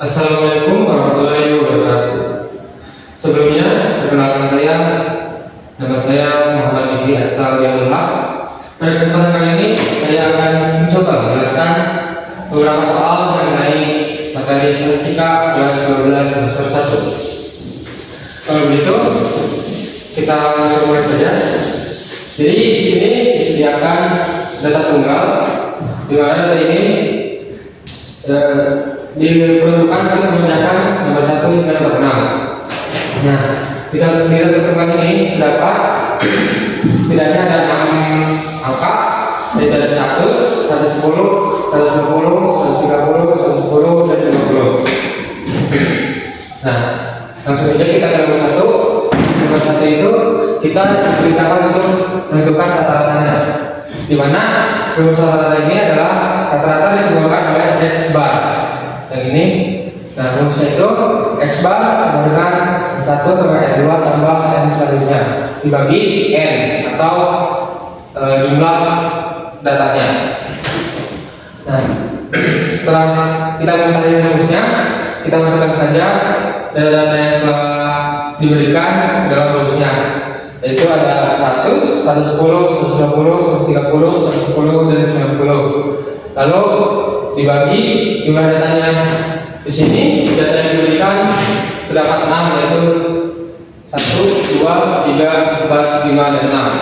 Assalamualaikum warahmatullahi wabarakatuh. Sebelumnya, perkenalkan nama saya Muhammad Diki Atsal Yamul Haq. Pada kesempatan kali ini, saya akan mencoba menjelaskan beberapa soal mengenai materi statistika kelas 12 semester 1. Kalau begitu, kita langsung mulai saja. Jadi di sini disediakan data tunggal, di mana data ini diperuntukkan untuk mengerjakan nomor 1 hingga nomor 6. Nah, kita tentukan ini berapa? Setidaknya ada 6 angka, yaitu ada 100, 110, 120, 130, 110, dan 50. Nah, langsung saja kita ke nomor 1. Nomor 1 itu kita diberitakan untuk menentukan rata-ratanya, di mana rumus rata-rata ini adalah rata-rata disebutkan oleh X bar. Yang ini, nah rumusnya itu X bar sama dengan 1 tambah N2 tambah N selanjutnya dibagi N atau jumlah datanya. Nah, setelah kita mengetahui rumusnya, kita masukkan saja data-data yang telah diberikan dalam rumusnya, yaitu ada 100, 110, 120, 130, 110, dan 90. Lalu dibagi jumlah datanya. Di sini data yang diberikan terdapat 6, yaitu 1, 2, 3, 4, 5, dan 6.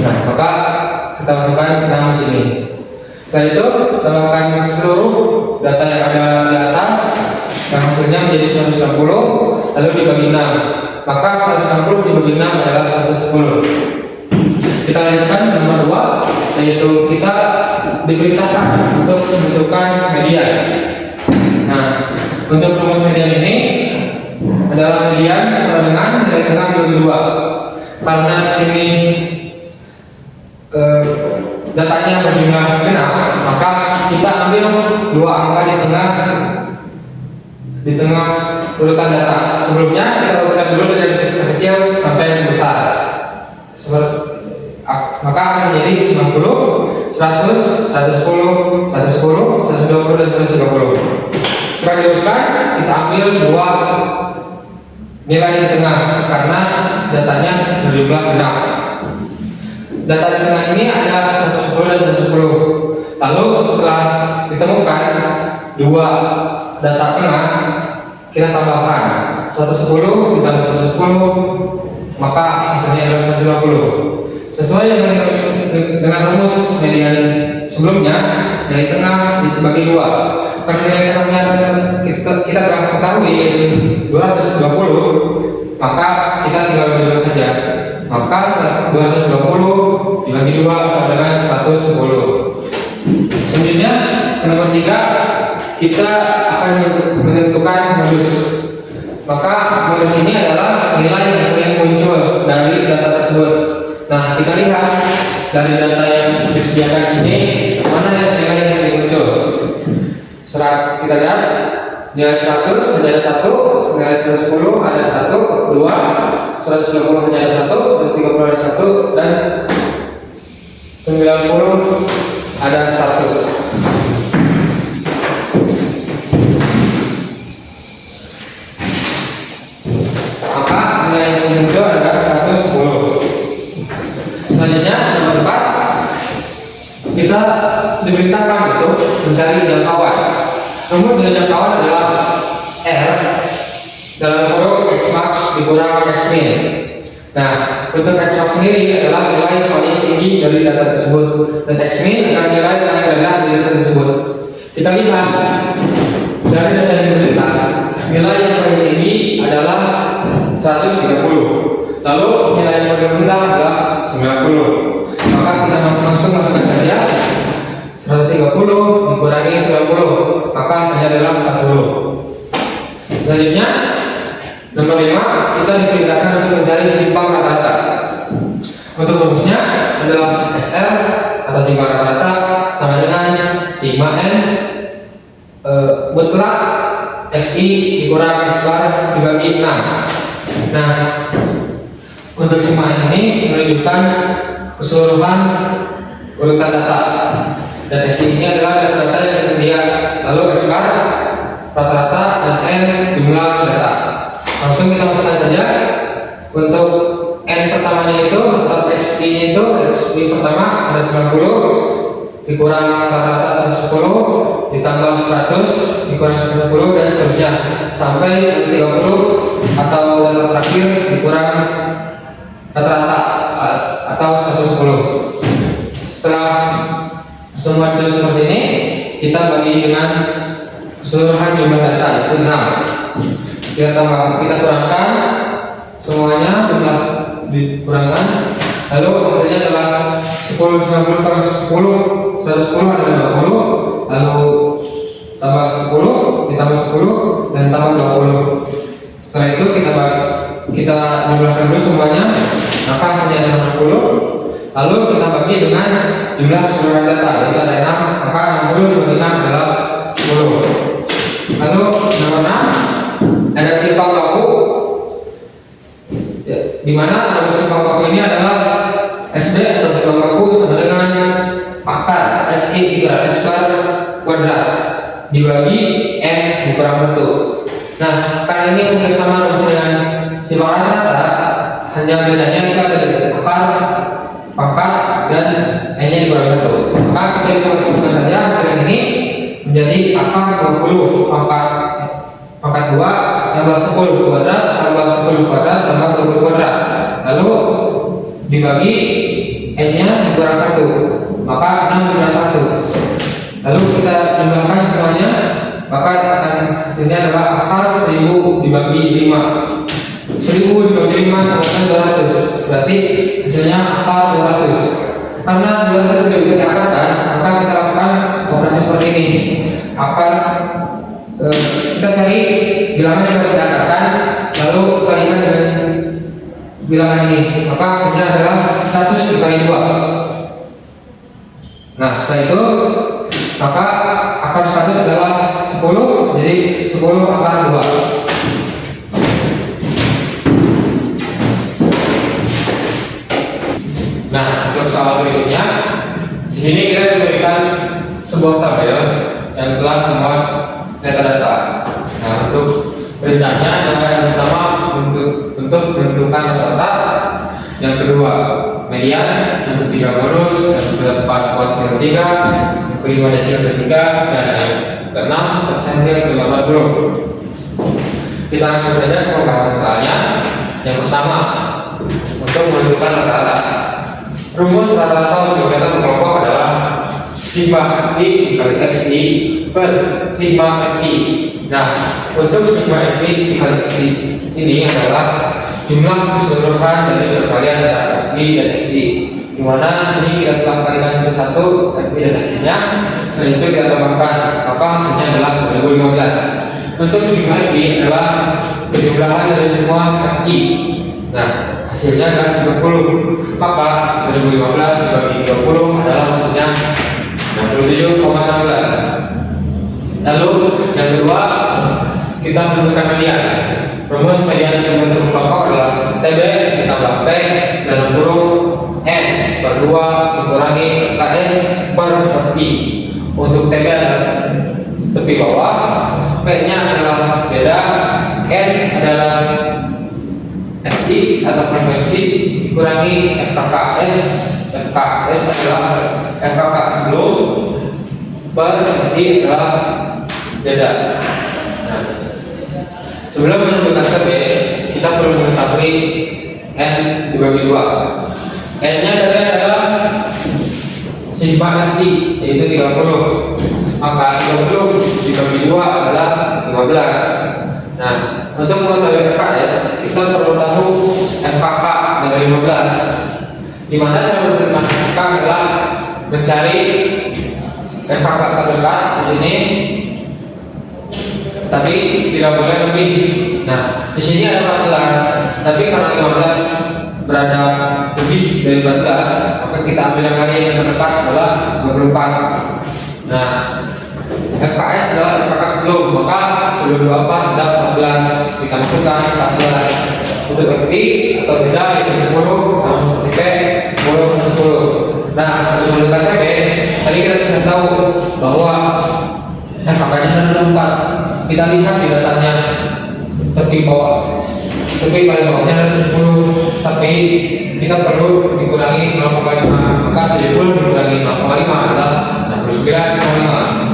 Nah, maka kita masukkan 6 di sini. Setelah itu, tambahkan seluruh data yang ada di atas, yang hasilnya menjadi 160, lalu dibagi 6. Maka 160 dibagi 6 adalah 110. Kita lanjutkan nomor 2, yaitu kita diperintahkan untuk menentukan median. Nah, untuk rumus median ini adalah median sama dengan nilai tengah bagi 2. Karena di sini datanya berjumlah genap, maka kita ambil 2 angka di tengah urutan data. Sebelumnya kita urutkan dulu dari yang kecil sampai yang besar. Maka akan menjadi 90, 100, 110, 110, 120, dan 130. Setelah diurutkan, kita ambil 2 nilai di tengah karena datanya berjumlah genap. Data di tengah ini ada 110 dan 110. Lalu setelah ditemukan 2 data tengah, kita tambahkan 110 ditambah 110, maka hasilnya adalah 120. Sesuai dengan rumus median sebelumnya, nilai tengah dibagi 2. Karena nilai tengahnya kita telah ketahui yaitu 220, maka kita tinggal bagi 2 saja. Maka 220 dibagi 2 sama dengan 110. Selanjutnya, nomor 3, kita akan menentukan modus. Maka modus ini adalah nilai yang sering muncul dari data tersebut. Nah, kita lihat dari data yang disediakan di sini, mana nilai yang sering muncul. Kita lihat nilai 100 hanya ada 1, nilai 110 ada 1, 2, 120 hanya ada 1, 130 ada 1, dan 90 ada 1. Maka nilai yang muncul adalah 110. Selanjutnya nomor 4, kita diberitakan untuk mencari jangkauan. Rumus dari jangkauan adalah R dalam kurung X max dikurang X min. Nah, untuk X max sendiri adalah nilai paling tinggi dari data tersebut, dan X min adalah nilai paling rendah dari data tersebut. Kita lihat dari data yang diberikan, nilai yang paling tinggi adalah 130. Lalu nilai yang paling rendah adalah 90. Maka kita langsung masukkan saja 130 dikurangi 90, maka hasilnya adalah 40. Selanjutnya nomor 5, kita diperintahkan untuk mencari simpang rata-rata. Untuk rumusnya adalah SR atau simpang rata-rata sama dengan sigma N mutlak XI dikurang X bar dibagi 6. Nah, untuk sigma ini menunjukkan keseluruhan urutan data, dan X ini adalah data-data yang tersedia. Lalu X bar rata-rata, dan N jumlah data. Langsung kita masukkan saja. Untuk N pertamanya itu atau XI nya itu, XI pertama ada 90 dikurang rata-rata 110 ditambah 100 dikurang 110 dan seterusnya sampai 130 atau data terakhir dikurang rata-rata atau 110. Setelah semua itu seperti ini, kita bagi dengan keseluruhan jumlah data yaitu 6. Kita kurangkan semuanya, jumlah dikurangkan, lalu hasilnya adalah 10 90 per 10 110 adalah 20, lalu tambah 10 ditambah 10 dan tambah 20. Setelah itu kita jumlahkan dulu semuanya, maka hasilnya adalah 60. Lalu kita bagi dengan jumlah keseluruhan data yaitu ada 6, maka 60 dibagi 6 adalah 10. Lalu nomor 6 ada simpang baku, di mana simpang baku ini adalah SD atau simpang baku sama dengan akar XI dikurangi X bar kuadrat dibagi N dikurang 1. Nah, karena ini hampir sama dengan simpang rata-rata, hanya bedanya itu ada di akar, pangkat, dan N nya dikurang 1. Maka kita bisa merumuskan saja hasil ini menjadi akar 20 pangkat 2 tambah 10 kuadrat tambah 10 kuadrat tambah 20 kuadrat, lalu dibagi N nya dikurang 1, maka 6 dikurang 1. Lalu kita jumlahkan semuanya, maka akan hasilnya adalah akar 1000 dibagi 5. 1000 dibagi 5 sama dengan 200, berarti hasilnya akar 200. Karena 200 tidak bisa diakarkan, maka kita lakukan operasi seperti ini. Akar kita cari bilangan yang dapat diakarkan, lalu kalikan dengan bilangan ini, maka hasilnya adalah 100 dikali 2. Nah, setelah itu maka akar 100 adalah 10, jadi 10 akar 2. Nah, untuk soal berikutnya, di sini kita diberikan sebuah tabel yang telah memuat data-data. Nah, untuk perintahnya adalah yang pertama untuk menentukan rata-rata, yang kedua median, yang ketiga bonus, yang keempat kuartil 3, yang kelima desil ketiga, dan yang keenam persentil 80. Kita langsung saja ke pembahasan soalnya. Yang pertama, untuk menentukan rata-rata. Rumus rata-rata untuk data berkelompok adalah sigma FI dikali XI per sigma FI. Nah, untuk sigma FI dikali XI ini adalah jumlah keseluruhan dari perkalian antara FI dan XI, di mana sini kita telah kalikan satu-satu FI dan XI-nya. Setelah itu kita tambahkan, maka hasilnya adalah 2015. Untuk sigma FI adalah penjumlahan dari semua FI. Nah, hasilnya adalah 30, maka 2015 dibagi 30 adalah hasilnya 67,16. Lalu yang kedua, kita menentukan median. Rumus median yang berkelompok adalah TB ditambah P dalam kurung N per 2 dikurangi KS per FI. Untuk TB adalah tepi bawah, P nya adalah beda, N adalah FI atau frekuensi dikurangi FKKS. FKS adalah FKK sebelum, per FI adalah beda. Nah, sebelum menentukan TB, kita perlu mengetahui N dibagi 2. N nya adalah sigma FI yaitu 30, maka 30 dibagi 2 adalah 15. Nah, untuk mengetahui FKS, kita perlu tahu FKK dari 15. Di mana cara menentukan FKK adalah mencari FKK terdekat di sini, tapi tidak boleh lebih. Nah, di sini ada 14, tapi karena 15 berada lebih dari 14, maka kita ambil yang lain yang terdekat adalah 24. Nah, FKS adalah FKK sebelum, maka sebelum 24 ada 14, kita masukkan 14. Untuk FI atau beda itu 10 sama seperti P, 10 minus 10. Nah, untuk menentukan CB, tadi kita sudah tahu bahwa FKK nya adalah 4. kita lihat di datanya tepi bawah, tepi paling bawahnya ada 70, tapi kita perlu dikurangi 0,5, maka 70 dikurangi 0,5 adalah 69,5.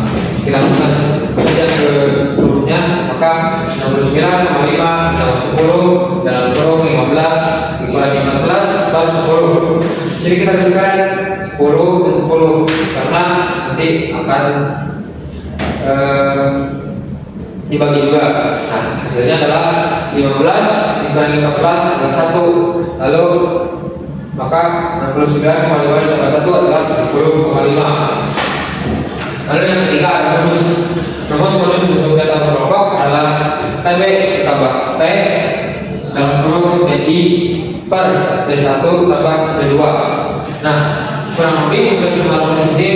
Kita masukkan saja ke rumusnya, maka 69,5 dalam 10 dalam kurung 15 dikurangi 14 baru 10. Jadi kita bisa 10 dan 10 karena nanti akan dibagi juga. Nah, hasilnya adalah 15 dikurangi 14 adalah 1. Lalu maka 69,5 ditambah 1 adalah 70,5. Lalu yang ketiga ada rumus untuk data berkelompok adalah TB ditambah T dalam kurung DI per D1 tambah D2. Nah, kurang lebih untuk semua rumus ini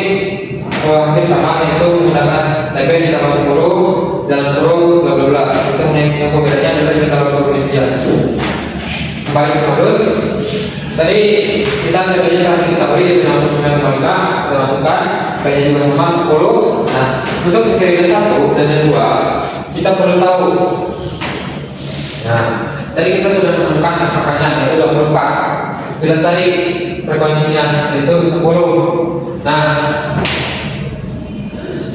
hampir sama, yaitu menggunakan TB ditambah 10 dalam kurung bla bla bla. Itu yang pembedanya adalah di dalam kurung saja. Kembali ke modus. Tadi kita TB-nya telah diketahui di 69,5, kita masukkan P-nya juga sama 10. Nah, untuk kriteria 1 dan yang 2 kita perlu tahu. Nah, tadi kita sudah menemukan angkanya yaitu 24. Kita cari frekuensinya yaitu 10. Nah,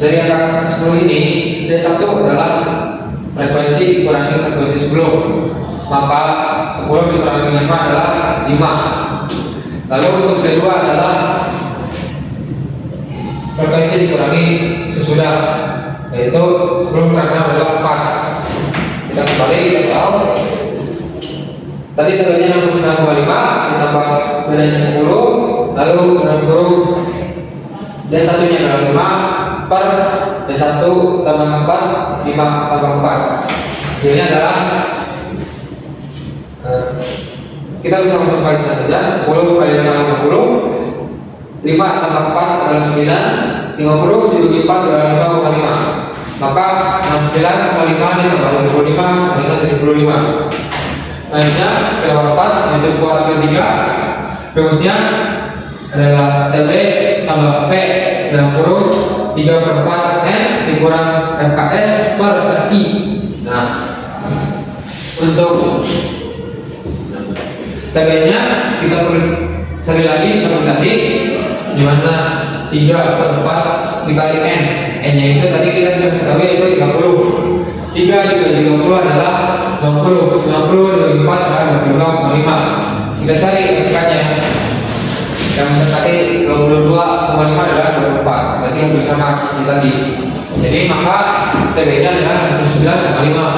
dari angka 10 ini D1 adalah frekuensi dikurangi frekuensi sebelum, maka 10 dikurangi 5 adalah 5. Lalu untuk D2 adalah frekuensi dikurangi sesudah, yaitu sebelum karena adalah 4. Kita kembali ke soal. Tadi tadinya 69,5 ditambah bedanya 10, lalu dalam kurung D1 nya adalah 5 per D1 tambah 4, 5 tambah 4. Hasilnya adalah kita bisa memperkalikan saja. 10 kali 5 50, 5 tambah 4 adalah 9, 50 dibagi 4 adalah 5,5. Maka 69,5 ditambah 25 sama dengan 75. Akhirnya P4 yaitu kuadrat ketiga, rumusnya adalah TB tambah P dalam kurung 3/4 N dikurang FKS per FI. Nah, untuk TB-nya kita perlu cari lagi seperti tadi, di mana 3/4 dikali N. N-nya itu tadi kita sudah ketahui itu 30. 3 dikali 30 adalah 60. 90 dibagi 4 adalah 22,5. Kita cari angkanya. Yang tadi 22,5 adalah 24. Berarti yang sama seperti tadi. Jadi maka TB-nya adalah 9,5.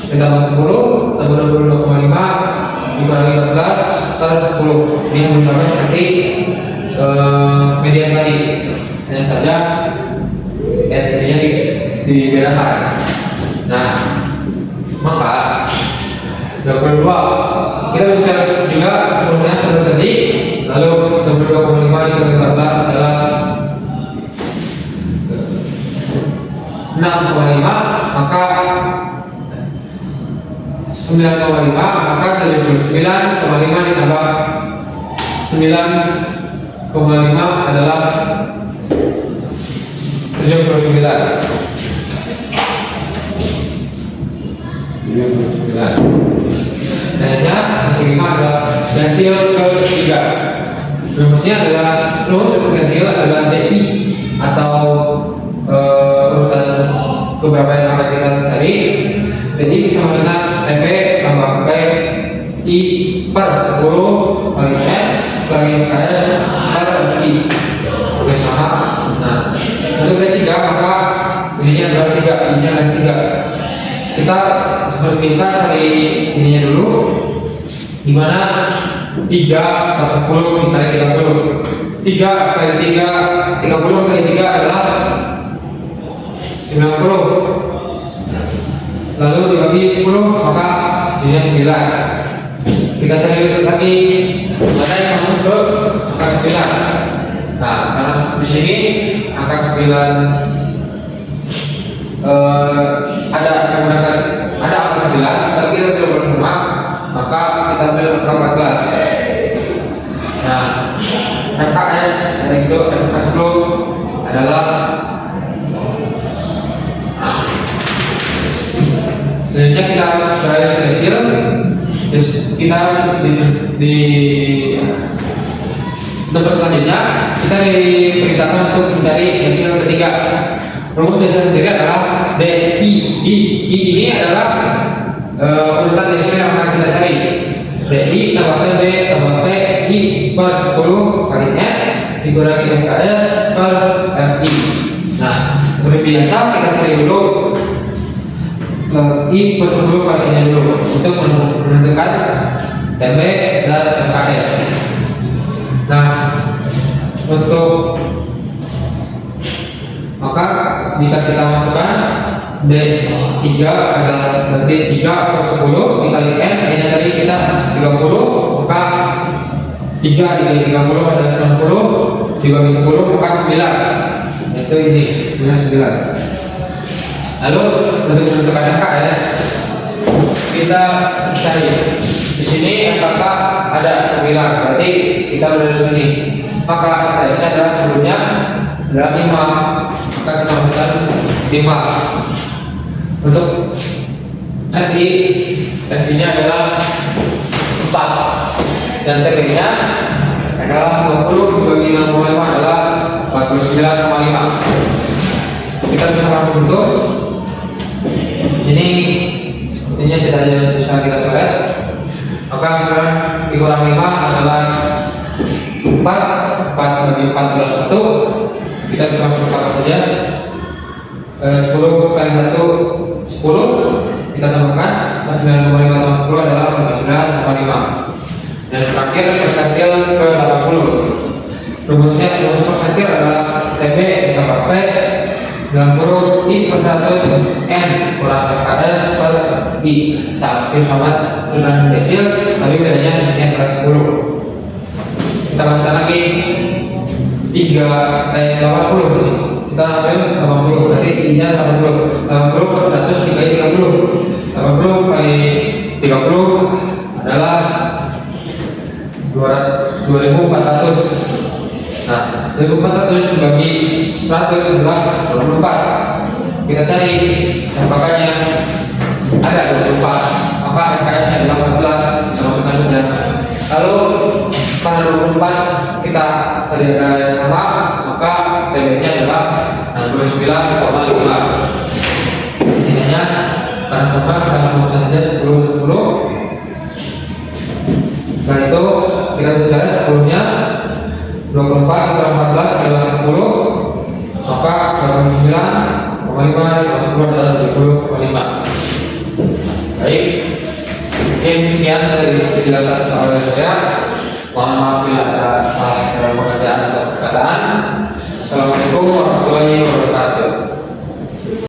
Ditambah 10 tambah 22,5 dikurangi 14 per 10. Ini yang sama seperti median tadi. Hanya saja R-nya dibedakan. Nah, maka 22 kita bisa juga sebelumnya seperti tadi. Lalu 22,5 dikurangi 14 adalah 6,5, maka 9,5, maka 79,5 ditambah 9,5 adalah 79. Akhirnya yang kelima adalah hasil ketiga. Rumusnya adalah rumus hasil adalah DI atau urutan keberapa yang akan kita cari. DI sama dengan TP tambah P I per 10 kali N kali FKS per I. Oke, sama. Nah, untuk D3 maka ininya adalah 3, ininya adalah 3. Kita seperti biasa cari ininya dulu, dimana 3 per 10 dikali 30. 3 kali 3, 30 kali 3 adalah 90. Lalu dibagi 10 maka hasilnya 9. Kita cari lagi mana yang masuk ke angka 9. Nah, karena di sini angka 9 ada yang menggunakan ada angka 9, tapi kita tidak berguna, maka kita ambil angka 14. Nah, FKS yaitu FKS belum adalah Selanjutnya kita beralih ke desil. Terus kita di untuk selanjutnya kita diperintahkan untuk mencari desil ketiga. Rumus desil ketiga adalah DI. I ini adalah urutan desil yang akan kita cari. DI tambahkan D tambah P I per 10 kali F dikurangi FKS per FI. Nah, seperti biasa kita cari dulu I per 10 kali N dulu untuk menentukan TB dan FKS. Nah, untuk maka jika kita masukkan D3 adalah berarti 3 per 10 dikali N, N tadi kita 30, maka 3 dikali 30 adalah 90, dibagi 10 maka 9. Itu ini 9. Lalu untuk menentukan FKS kita cari di sini apakah ada 9, berarti kita berada di sini. Maka FKS-nya adalah sebelumnya adalah 5, maka kita masukkan 5. Untuk FI nya adalah 4 dan TB nya adalah 20 dibagi 6,5 adalah 49,5. Kita bisa langsung bentuk. Sini sepertinya tidak ada yang bisa kita coret. Maka sekarang dikurang 5 adalah 4 bagi 4 adalah 1. Kita bisa memperkata saja 10 kali 1 10, kita tambahkan 9,5 tambah 10 adalah 49,5. Dan terakhir persentil ke 80. Rumus persentil adalah TB tambah P dalam kurung I per 100 N kurang FKS per I. Hampir sama dengan desil, tapi bedanya di sini adalah 10. Kita masukkan lagi 80. Kita ambil 80, berarti I-nya 80 per 100 dikali 30. 80 kali 30 adalah 2400. Nah, 2400 dibagi 100 adalah 24. Kita cari apakahnya ada 24, maka FKS-nya adalah 14. Kita masukkan saja. Lalu karena 24 kita tadi ada yang sama, maka TB-nya adalah 29,5. Sisanya karena sama kita masukkan saja 10 dan 10. Setelah itu kita bicara 10-nya 24 kurang 14 adalah 10, maka 29,5 10 adalah 70,5. Baik, mungkin sekian dari penjelasan soal saya. Mohon maaf bila ada salah dalam pengertian atau perkataan.